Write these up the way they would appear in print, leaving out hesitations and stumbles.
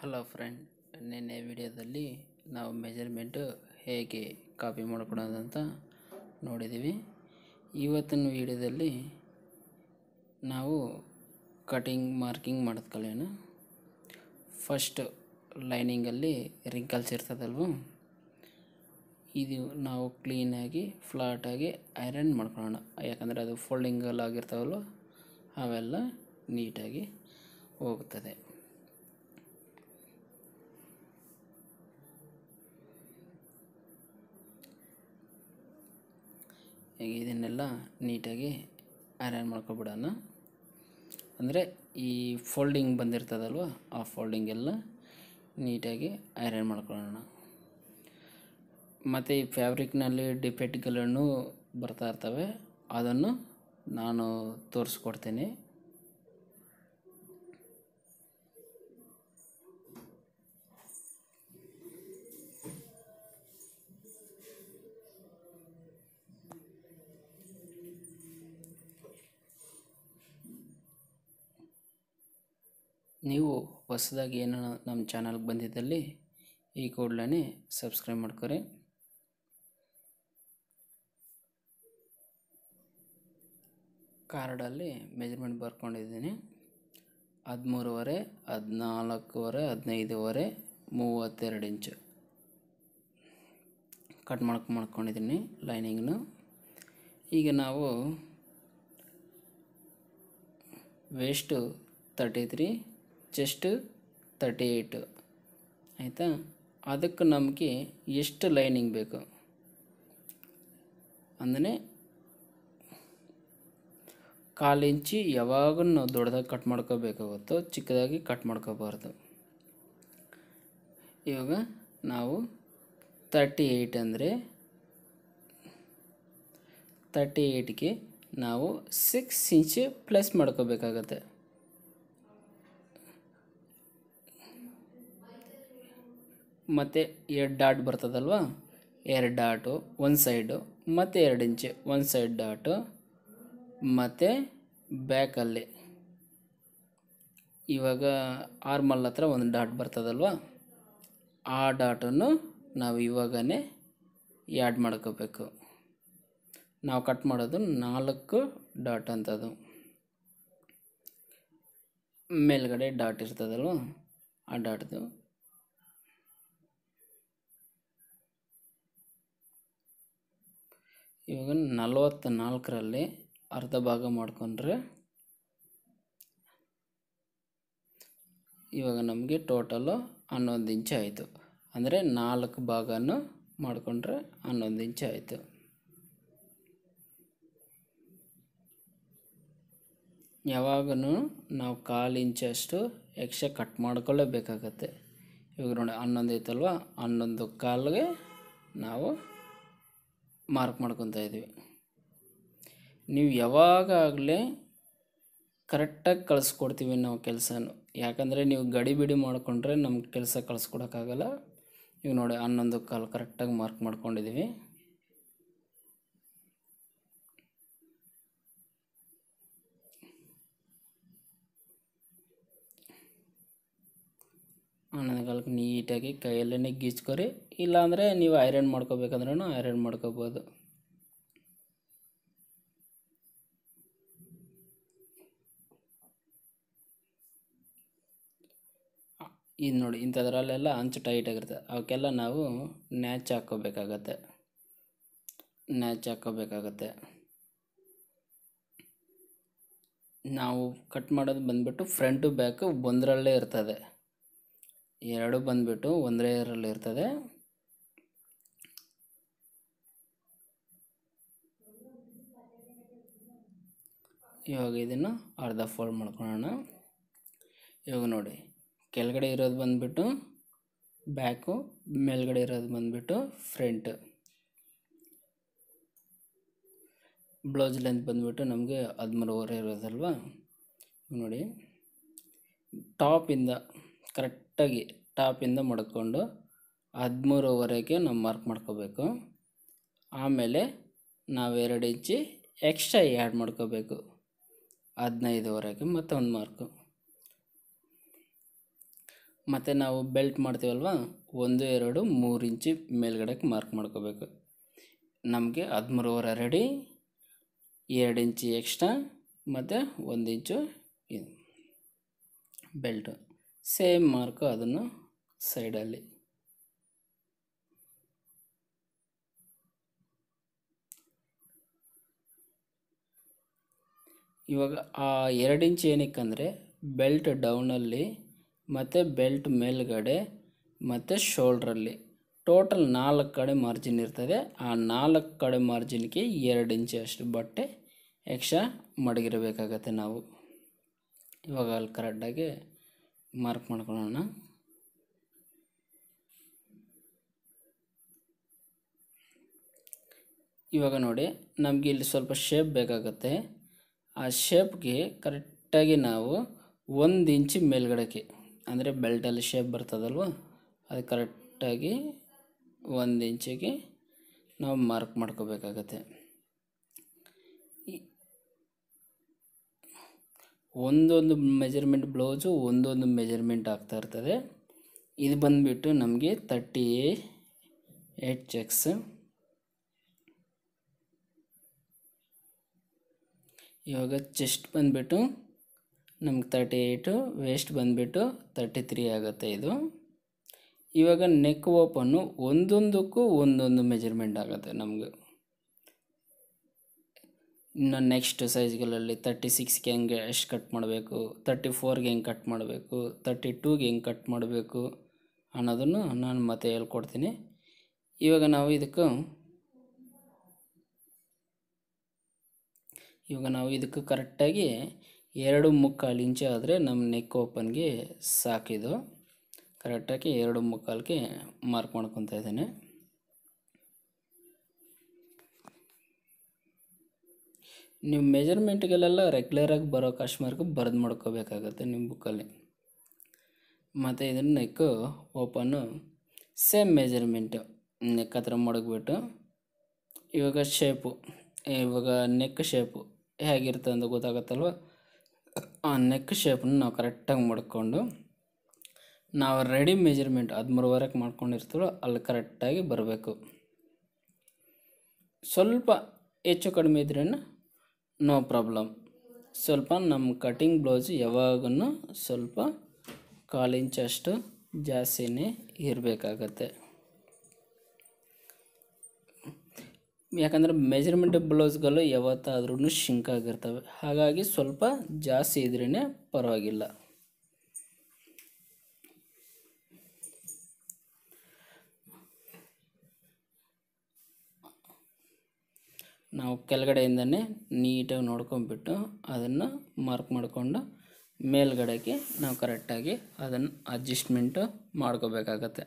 Hello friend, ನಿನ್ನೆ ವಿಡಿಯೋದಲ್ಲಿ ನಾವು ಮೆಜರ್ಮೆಂಟು ಹೇಗೆ ಕಾಪಿ ಮಾಡ್ಕೊಳ್ಳೋದಂತ ನೋಡಿದ್ದೀವಿ. ಇವತ್ತಿನ ವಿಡಿಯೋದಲ್ಲಿ ನಾವು ಕಟಿಂಗ್ ಮಾರ್ಕಿಂಗ್ ಮಾಡ್ಕೊಳ್ಳೋಣ. ಫಸ್ಟ್ ಲೈನಿಂಗಲ್ಲಿ ರಿಂಕಲ್ಸ್ ಇರ್ತದಲ್ವ, ಇದು ನಾವು ಕ್ಲೀನಾಗಿ ಫ್ಲಾಟಾಗಿ ಐರನ್ ಮಾಡ್ಕೊಳ್ಳೋಣ. ಯಾಕಂದರೆ ಅದು ಫೋಲ್ಡಿಂಗಲ್ಲಿ ಆಗಿರ್ತಾವಲ್ವ, ಅವೆಲ್ಲ ನೀಟಾಗಿ ಹೋಗ್ತದೆ. ಈಗ ಇದನ್ನೆಲ್ಲ ನೀಟಾಗಿ ಐರನ್ ಮಾಡ್ಕೊಬಿಡೋಣ. ಅಂದರೆ ಈ ಫೋಲ್ಡಿಂಗ್ ಬಂದಿರ್ತದಲ್ವ, ಆ ಫೋಲ್ಡಿಂಗೆಲ್ಲ ನೀಟಾಗಿ ಐರನ್ ಮಾಡ್ಕೊಳ್ಳೋಣ. ಮತ್ತು ಈ ಫ್ಯಾಬ್ರಿಕ್ನಲ್ಲಿ ಡಿಫೆಕ್ಟ್ಗಳನ್ನು ಬರ್ತಾ ಇರ್ತವೆ, ಅದನ್ನು ನಾನು ತೋರಿಸ್ಕೊಡ್ತೀನಿ. ನೀವು ಹೊಸದಾಗಿ ಏನೋ ನಮ್ಮ ಚಾನಲ್ಗೆ ಬಂದಿದ್ದಲ್ಲಿ ಈ ಕೂಡಲೇ ಸಬ್ಸ್ಕ್ರೈಬ್ ಮಾಡ್ಕೊರಿ. ಕಾರ್ಡಲ್ಲಿ ಮೆಜರ್ಮೆಂಟ್ ಬರ್ಕೊಂಡಿದ್ದೀನಿ. 13.5, 14.5, 15.5, 32 ಇಂಚು ಕಟ್ ಮಾಡ್ಕೊಂಡಿದ್ದೀನಿ ಲೈನಿಂಗ್ನು. ಈಗ ನಾವು ವೇಸ್ಟು 33, ಚೆಸ್ಟು 38, ಆಯಿತಾ. ಅದಕ್ಕೆ ನಮಗೆ ಎಷ್ಟು ಲೈನಿಂಗ್ ಬೇಕು ಅಂದರೆ 1/4 ಇಂಚು ಯಾವಾಗ ನಾವು ದೊಡ್ಡದಾಗಿ ಕಟ್ ಮಾಡ್ಕೋಬೇಕಾಗುತ್ತೋ, ಚಿಕ್ಕದಾಗಿ ಕಟ್ ಮಾಡ್ಕೋಬಾರ್ದು. ಇವಾಗ ನಾವು 38 ಅಂದರೆ 38ಗೆ ನಾವು 6 ಇಂಚು ಪ್ಲಸ್ ಮಾಡ್ಕೋಬೇಕಾಗತ್ತೆ. ಮತ್ತು 2 ಡಾಟ್ ಬರ್ತದಲ್ವ, 2 ಡಾಟು ಒಂದು ಸೈಡು, ಮತ್ತು 2 ಇಂಚು ಒಂದು ಸೈಡ್ ಡಾಟು, ಮತ್ತು ಬ್ಯಾಕಲ್ಲಿ ಇವಾಗ ಆರ್ಮಲ್ ಹತ್ರ ಒಂದು ಡಾಟ್ ಬರ್ತದಲ್ವ, ಆ ಡಾಟನ್ನು ನಾವು ಇವಾಗನೇ ಆ್ಯಡ್ ಮಾಡ್ಕೋಬೇಕು. ನಾವು ಕಟ್ ಮಾಡೋದು 4 ಡಾಟ್ ಅಂತದು. ಮೇಲ್ಗಡೆ ಡಾಟ್ ಇರ್ತದಲ್ವ, ಆ ಡಾಟ್ದು ಇವಾಗ 44ರಲ್ಲಿ ಅರ್ಧ ಭಾಗ ಮಾಡಿಕೊಂಡ್ರೆ ಇವಾಗ ನಮಗೆ ಟೋಟಲು 11 ಇಂಚು ಆಯಿತು. ಅಂದರೆ 4 ಭಾಗನೂ ಮಾಡಿಕೊಂಡ್ರೆ 11 ಇಂಚು ಆಯಿತು. ಯಾವಾಗೂ ನಾವು 1/4 ಇಂಚಷ್ಟು ಎಕ್ಸ್ಟ್ರಾ ಕಟ್ ಮಾಡ್ಕೊಳ್ಳೇಬೇಕಾಗತ್ತೆ. ಇವಾಗ ನೋಡಿ 11 ಐತಲ್ವ, 11/4ಗೆ ನಾವು ಮಾರ್ಕ್ ಮಾಡ್ಕೊತಾ ಇದ್ದೀವಿ. ನೀವು ಯಾವಾಗಲೇ ಕರೆಕ್ಟಾಗಿ ಕಳಿಸ್ಕೊಡ್ತೀವಿ ನಾವು ಕೆಲಸನೂ. ಯಾಕಂದರೆ ನೀವು ಗಡಿಬಿಡಿ ಮಾಡಿಕೊಂಡ್ರೆ ನಮ್ಗೆ ಕೆಲಸ ಕಳಿಸ್ಕೊಡೋಕ್ಕಾಗಲ್ಲ. ಇವಾಗ ನೋಡಿ 11/4 ಕರೆಕ್ಟಾಗಿ ಮಾರ್ಕ್ ಮಾಡ್ಕೊಂಡಿದ್ದೀವಿ. ನನಗೆ ನೀಟಾಗಿ ಕೈಯಲ್ಲೇ ಗೀಚ್ಕೊರಿ, ಇಲ್ಲಾಂದರೆ ನೀವು ಐರನ್ ಮಾಡ್ಕೋಬೇಕಂದ್ರೂ ಐರನ್ ಮಾಡ್ಕೋಬೋದು. ಇದು ನೋಡಿ, ಇಂಥದ್ರಲ್ಲೆಲ್ಲ ಅಂಚು ಟೈಟಾಗಿರ್ತದೆ, ಅವಕ್ಕೆಲ್ಲ ನಾವು ನ್ಯಾಚ್ ಹಾಕ್ಕೋಬೇಕಾಗತ್ತೆ. ನಾವು ಕಟ್ ಮಾಡೋದು ಬಂದುಬಿಟ್ಟು ಫ್ರಂಟು ಬ್ಯಾಕು ಒಂದರಲ್ಲೇ ಇರ್ತದೆ, ಎರಡು ಬಂದುಬಿಟ್ಟು ಒಂದೇ ಇದರಲ್ಲಿ ಇರ್ತದೆ. ಇವಾಗ ಇದನ್ನು ಅರ್ಧ ಫೋಲ್ಡ್ ಮಾಡ್ಕೊಳ್ಳೋಣ. ಇವಾಗ ನೋಡಿ, ಕೆಳಗಡೆ ಇರೋದು ಬಂದುಬಿಟ್ಟು ಬ್ಯಾಕು, ಮೇಲ್ಗಡೆ ಇರೋದು ಬಂದುಬಿಟ್ಟು ಫ್ರಂಟ್. ಬ್ಲೌಸ್ ಲೆಂತ್ ಬಂದುಬಿಟ್ಟು ನಮಗೆ 13.5 ಇರೋದಲ್ವ. ನೋಡಿ, ಟಾಪಿಂದ ಕರೆಕ್ಟಾಗಿ ಟಾಪಿಂದ ಮಡ್ಕೊಂಡು 13.5ಗೆ ನಾವು ಮಾರ್ಕ್ ಮಾಡ್ಕೋಬೇಕು. ಆಮೇಲೆ ನಾವು 2 ಇಂಚು ಎಕ್ಸ್ಟ್ರಾ ಆ್ಯಡ್ ಮಾಡ್ಕೋಬೇಕು. 15.5ಗೆ ಮತ್ತೆ ಒಂದು ಮಾರ್ಕು. ಮತ್ತು ನಾವು ಬೆಲ್ಟ್ ಮಾಡ್ತೀವಲ್ವ 1 2 3 ಇಂಚು ಮೇಲ್ಗಡೆಗೆ ಮಾರ್ಕ್ ಮಾಡ್ಕೋಬೇಕು. ನಮಗೆ 13.5 ರೆಡಿ, 2 ಇಂಚು ಎಕ್ಸ್ಟ್ರಾ ಮತ್ತು 1 ಇಂಚು ಇದು ಬೆಲ್ಟು. ಸೇಮ್ ಮಾರ್ಕು ಅದನ್ನು ಸೈಡಲ್ಲಿ. ಇವಾಗ ಆ 2 ಇಂಚ್ ಏನಕ್ಕಂದರೆ ಬೆಲ್ಟ್ ಡೌನಲ್ಲಿ ಮತ್ತು ಬೆಲ್ಟ್ ಮೇಲ್ಗಡೆ ಮತ್ತು ಶೋಲ್ಡ್ರಲ್ಲಿ ಟೋಟಲ್ 4 ಕಡೆ ಮಾರ್ಜಿನ್ ಇರ್ತದೆ. ಆ 4 ಕಡೆ ಮಾರ್ಜಿನ್ಗೆ 2 ಇಂಚು ಅಷ್ಟು ಬಟ್ಟೆ ಎಕ್ಸ್ಟ್ರಾ ಮಡಗಿರಬೇಕಾಗತ್ತೆ ನಾವು. ಇವಾಗ ಅಲ್ಲಿ ಕರೆಕ್ಟಾಗಿ ಮಾರ್ಕ್ ಮಾಡ್ಕೊಳ್ಳೋಣ. ಇವಾಗ ನೋಡಿ, ನಮಗೆ ಇಲ್ಲಿ ಸ್ವಲ್ಪ ಶೇಪ್ ಬೇಕಾಗುತ್ತೆ. ಆ ಶೇಪ್ಗೆ ಕರೆಕ್ಟಾಗಿ ನಾವು 1 ಇಂಚು ಮೇಲ್ಗಡೆಗೆ, ಅಂದರೆ ಬೆಲ್ಟಲ್ಲಿ ಶೇಪ್ ಬರ್ತದಲ್ವ, ಅದು ಕರೆಕ್ಟಾಗಿ 1 ಇಂಚಿಗೆ ನಾವು ಮಾರ್ಕ್ ಮಾಡ್ಕೋಬೇಕಾಗತ್ತೆ. ಒಂದೊಂದು ಮೆಜರ್ಮೆಂಟ್ ಬ್ಲೌಸು ಒಂದೊಂದು ಮೆಜರ್ಮೆಂಟ್ ಆಗ್ತಾ ಇರ್ತದೆ. ಇದು ಬಂದುಬಿಟ್ಟು ನಮಗೆ 38 ಚೆಕ್ಸ್. ಇವಾಗ ಚೆಸ್ಟ್ ಬಂದುಬಿಟ್ಟು ನಮ್ಗೆ 38, ವೇಸ್ಟ್ ಬಂದುಬಿಟ್ಟು 33 ಆಗುತ್ತೆ ಇದು. ಇವಾಗ ನೆಕ್ ಓಪನ್ನು ಒಂದೊಂದಕ್ಕೂ ಒಂದೊಂದು ಮೆಜರ್ಮೆಂಟ್ ಆಗುತ್ತೆ ನಮಗೆ. ಇನ್ನು ನೆಕ್ಸ್ಟ್ ಸೈಜ್ಗಳಲ್ಲಿ 36ಗೆ ಹೆಂಗೆ ಎಷ್ಟು ಕಟ್ ಮಾಡಬೇಕು, 34ಗೆ ಹೆಂಗೆ ಕಟ್ ಮಾಡಬೇಕು, 32ಗೆ ಹೆಂಗೆ ಕಟ್ ಮಾಡಬೇಕು ಅನ್ನೋದನ್ನು ನಾನು ಮತ್ತೆ ಹೇಳ್ಕೊಡ್ತೀನಿ. ಇವಾಗ ನಾವು ಇದಕ್ಕೆ ಕರೆಕ್ಟಾಗಿ 2.25 ಇಂಚು ಆದರೆ ನಮ್ಮ ನೆಕ್ ಓಪನ್ಗೆ ಸಾಕಿದು. ಕರೆಕ್ಟಾಗಿ 2.25ಗೆ ಮಾರ್ಕ್ ಮಾಡ್ಕೊತಾ ಇದ್ದೇನೆ. ನೀವು ಮೆಜರ್ಮೆಂಟ್ಗಳೆಲ್ಲ ರೆಗ್ಯುಲರಾಗಿ ಬರೋ ಕಸ್ಟಮರ್ಗೆ ಬರೆದು ಮಾಡ್ಕೋಬೇಕಾಗತ್ತೆ ನಿಮ್ಮ ಬುಕ್ಕಲ್ಲಿ. ಮತ್ತು ಇದನ್ನು ನೆಕ್ಕು ಓಪನ್ನು ಸೇಮ್ ಮೆಜರ್ಮೆಂಟು ನೆಕ್ ಹತ್ರ ಮಡಗ್ಬಿಟ್ಟು, ಇವಾಗ ನೆಕ್ ಶೇಪು ಹೇಗಿರುತ್ತೆ ಅಂತ ಗೊತ್ತಾಗತ್ತಲ್ವ. ಆ ನೆಕ್ ಶೇಪನ್ನು ನಾವು ಕರೆಕ್ಟಾಗಿ ಮಡ್ಕೊಂಡು ನಾವು ರೆಡಿ ಮೆಜರ್ಮೆಂಟ್ 13.5 ಮಾಡ್ಕೊಂಡಿರ್ತೀವೋ ಅಲ್ಲಿ ಕರೆಕ್ಟಾಗಿ ಬರಬೇಕು. ಸ್ವಲ್ಪ ಹೆಚ್ಚು ಕಡಿಮೆ ಇದ್ರೂ ನೋ ಪ್ರಾಬ್ಲಮ್. ಸ್ವಲ್ಪ ನಮ್ಮ ಕಟಿಂಗ್ ಬ್ಲೌಸ್ ಯಾವಾಗೂ ಸ್ವಲ್ಪ 1/4 ಇಂಚಷ್ಟು ಜಾಸ್ತಿನೇ ಇರಬೇಕಾಗತ್ತೆ. ಯಾಕಂದರೆ ಮೆಜರ್ಮೆಂಟ್ ಬ್ಲೌಸ್ಗಳು ಯಾವತ್ತಾದ್ರೂ ಶಿಂಕ್ ಆಗಿರ್ತವೆ, ಹಾಗಾಗಿ ಸ್ವಲ್ಪ ಜಾಸ್ತಿ ಇದ್ರೇ ಪರವಾಗಿಲ್ಲ. ನಾವು ಕೆಳಗಡೆಯಿಂದನೇ ನೀಟಾಗಿ ನೋಡ್ಕೊಂಡ್ಬಿಟ್ಟು ಅದನ್ನು ಮಾರ್ಕ್ ಮಾಡಿಕೊಂಡು ಮೇಲ್ಗಡೆಗೆ ನಾವು ಕರೆಕ್ಟಾಗಿ ಅದನ್ನು ಅಡ್ಜಸ್ಟ್ಮೆಂಟು ಮಾಡ್ಕೋಬೇಕಾಗತ್ತೆ.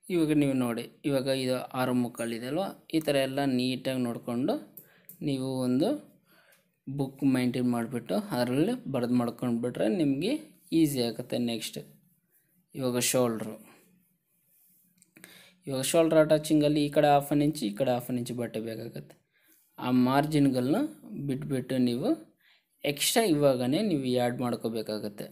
ಇವಾಗ ನೀವು ನೋಡಿ, ಇವಾಗ ಇದು 6.25 ಇದೆ ಅಲ್ವಾ, ಈ ಥರ ಎಲ್ಲ ನೀಟಾಗಿ ನೋಡಿಕೊಂಡು ನೀವು ಒಂದು ಬುಕ್ ಮೈಂಟೈನ್ ಮಾಡಿಬಿಟ್ಟು ಅದರಲ್ಲಿ ಬರೆದು ಮಾಡ್ಕೊಂಡ್ಬಿಟ್ರೆ ನಿಮಗೆ ಈಸಿ ಆಗುತ್ತೆ. ನೆಕ್ಸ್ಟ್ ಇವಾಗ ಶೋಲ್ಡ್ರು ಅಟ್ಯಾಚಿಂಗಲ್ಲಿ ಈ ಕಡೆ 1/2 ಇಂಚ್, ಈ ಕಡೆ 1/2 ಇಂಚ್ ಬಟ್ಟೆ ಬೇಕಾಗುತ್ತೆ. ಆ ಮಾರ್ಜಿನ್ಗಳನ್ನ ಬಿಟ್ಬಿಟ್ಟು ನೀವು ಎಕ್ಸ್ಟ್ರಾ ಇವಾಗನೇ ನೀವು ಆ್ಯಡ್ ಮಾಡ್ಕೋಬೇಕಾಗತ್ತೆ.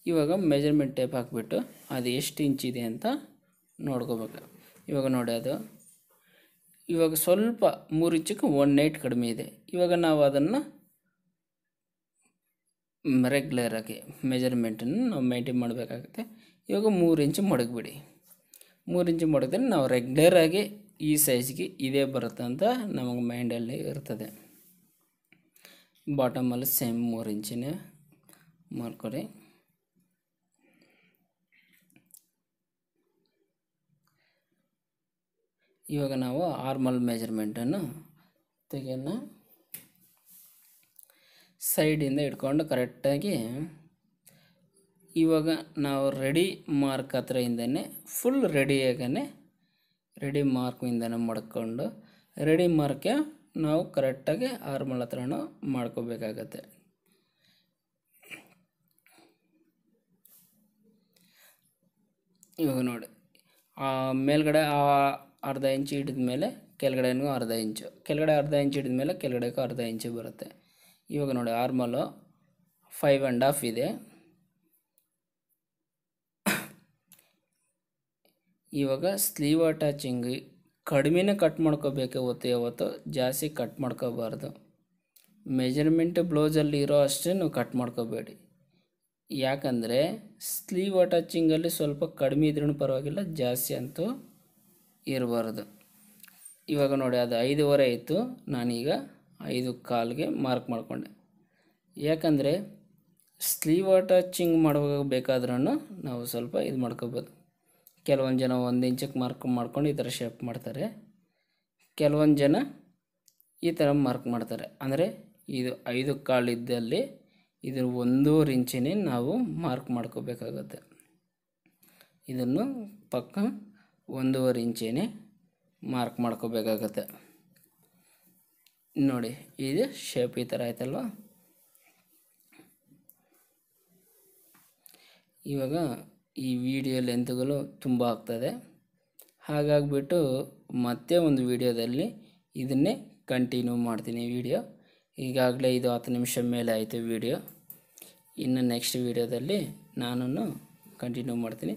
ಇವಾಗ ಮೆಜರ್ಮೆಂಟ್ ಟೇಪ್ ಹಾಕಿಬಿಟ್ಟು ಅದು ಎಷ್ಟು ಇಂಚಿದೆ ಅಂತ ನೋಡ್ಕೋಬೇಕು. ಇವಾಗ ನೋಡಿ, ಅದು ಇವಾಗ ಸ್ವಲ್ಪ 3 ಇಂಚಕ್ಕೆ 1/8 ಕಡಿಮೆ ಇದೆ. ಇವಾಗ ನಾವು ಅದನ್ನು ರೆಗ್ಯುಲರಾಗಿ ಮೆಜರ್ಮೆಂಟನ್ನು ನಾವು ಮೇಂಟೈನ್ ಮಾಡಬೇಕಾಗುತ್ತೆ. ಇವಾಗ 3 ಇಂಚು ಮಡಗಿಬಿಡಿ. 3 ಇಂಚು ಮಡಗಿದ್ರೆ ನಾವು ರೆಗ್ಯುಲರಾಗಿ ಈ ಸೈಜ್ಗೆ ಇದೇ ಬರುತ್ತೆ ಅಂತ ನಮಗೆ ಮೈಂಡಲ್ಲಿ ಇರ್ತದೆ. ಬಾಟಮಲ್ಲಿ ಸೇಮ್ 3 ಇಂಚಿನೇ ಮಾಡ್ಕೊಡಿ. ಇವಾಗ ನಾವು ಆರ್ಮಲ್ ಮೆಜರ್ಮೆಂಟನ್ನು ತೆಗೆಯೋಣ. ಸೈಡಿಂದ ಇಟ್ಕೊಂಡು ಕರೆಕ್ಟಾಗಿ ಇವಾಗ ನಾವು ರೆಡಿ ಮಾರ್ಕ್ ಹತ್ರದಿಂದನೇ ಫುಲ್ ರೆಡಿ ಮಾರ್ಕಿಂದನೇ ಮಾಡ್ಕೊಂಡು ರೆಡಿ ಮಾರ್ಕ್ಗೆ ನಾವು ಕರೆಕ್ಟಾಗಿ ಆರ್ಮಲ್ ಹತ್ರನೂ ಮಾಡ್ಕೋಬೇಕಾಗತ್ತೆ. ಇವಾಗ ನೋಡಿ, ಮೇಲ್ಗಡೆ 1/2 ಇಂಚ್ ಹಿಡಿದ ಮೇಲೆ ಕೆಳಗಡೆನೂ ಅರ್ಧ ಇಂಚು, ಕೆಳಗಡೆ ಅರ್ಧ ಇಂಚು ಹಿಡಿದ ಮೇಲೆ ಕೆಳಗಡೆಗೂ ಅರ್ಧ ಇಂಚು ಬರುತ್ತೆ. ಇವಾಗ ನೋಡಿ ಆರ್ಮಲು 5.5 ಇದೆ. ಇವಾಗ ಸ್ಲೀವ್ ಅಟ್ಯಾಚಿಂಗ್ ಕಡಿಮೆನೇ ಕಟ್ ಮಾಡ್ಕೋಬೇಕು ಯಾವತ್ತು ಜಾಸ್ತಿ ಕಟ್ ಮಾಡ್ಕೋಬಾರ್ದು. ಮೆಜರ್ಮೆಂಟ್ ಬ್ಲೌಸಲ್ಲಿ ಇರೋ ಅಷ್ಟೇ ನೀವು ಕಟ್ ಮಾಡ್ಕೋಬೇಡಿ. ಯಾಕಂದರೆ ಸ್ಲೀವ್ ಅಟ್ಯಾಚಿಂಗಲ್ಲಿ ಸ್ವಲ್ಪ ಕಡಿಮೆ ಇದ್ರೂ ಪರವಾಗಿಲ್ಲ, ಜಾಸ್ತಿ ಅಂತೂ ಇರಬಾರ್ದು. ಇವಾಗ ನೋಡಿ ಅದು 5.25 ಇತ್ತು, ನಾನೀಗ 5.25ಗೆ ಮಾರ್ಕ್ ಮಾಡಿಕೊಂಡೆ. ಯಾಕಂದರೆ ಸ್ಲೀವ್ ಅಟ್ಯಾಚಿಂಗ್ ಮಾಡಬೇಕಾದ್ರೂ ನಾವು ಸ್ವಲ್ಪ ಇದು ಮಾಡ್ಕೋಬೋದು. ಕೆಲವೊಂದು ಜನ 1 ಇಂಚಕ್ಕೆ ಮಾರ್ಕ್ ಮಾಡ್ಕೊಂಡು ಈ ಥರ ಶೇಪ್ ಮಾಡ್ತಾರೆ, ಕೆಲವೊಂದು ಜನ ಈ ಥರ ಮಾರ್ಕ್ ಮಾಡ್ತಾರೆ. ಅಂದರೆ ಇದು 5.25 ಇದ್ದಲ್ಲಿ ಇದನ್ನು 1.5 ಇಂಚೇ ನಾವು ಮಾರ್ಕ್ ಮಾಡ್ಕೋಬೇಕಾಗತ್ತೆ. ಇದನ್ನು ಪಕ್ಕ 1.5 ಇಂಚೇ ಮಾರ್ಕ್ ಮಾಡ್ಕೋಬೇಕಾಗತ್ತೆ. ನೋಡಿ ಇದು ಶೇಪ್ ಈ ಥರ ಆಯ್ತಲ್ವ. ಇವಾಗ ಈ ವಿಡಿಯೋ ಲೆಂತ್ಗಳು ತುಂಬ ಆಗ್ತದೆ, ಹಾಗಾಗಿಬಿಟ್ಟು ಮತ್ತೆ ಒಂದು ವಿಡಿಯೋದಲ್ಲಿ ಇದನ್ನೇ ಕಂಟಿನ್ಯೂ ಮಾಡ್ತೀನಿ ವಿಡಿಯೋ. ಈಗಾಗಲೇ ಇದು 10 ನಿಮಿಷ ಮೇಲೆ ಆಯಿತು ವಿಡಿಯೋ. ಇನ್ನು ನೆಕ್ಸ್ಟ್ ವಿಡಿಯೋದಲ್ಲಿ ನಾನು ಕಂಟಿನ್ಯೂ ಮಾಡ್ತೀನಿ.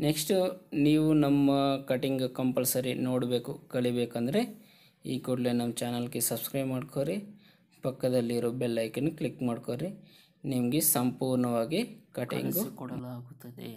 ನೆಕ್ಸ್ಟು ನೀವು ನಮ್ಮ ಕಟಿಂಗ್ ಕಂಪಲ್ಸರಿ ನೋಡಬೇಕು, ಕಲಿಬೇಕಂದ್ರೆ ಈ ಕೂಡಲೇ ನಮ್ಮ ಚಾನಲ್ಗೆ ಸಬ್ಸ್ಕ್ರೈಬ್ ಮಾಡ್ಕೊರಿ, ಪಕ್ಕದಲ್ಲಿರೋ ಬೆಲ್ ಐಕನ್ ಕ್ಲಿಕ್ ಮಾಡ್ಕೊರಿ. ನಿಮಗೆ ಸಂಪೂರ್ಣವಾಗಿ ಕಟಿಂಗು ಕೊಡಲಾಗುತ್ತದೆ.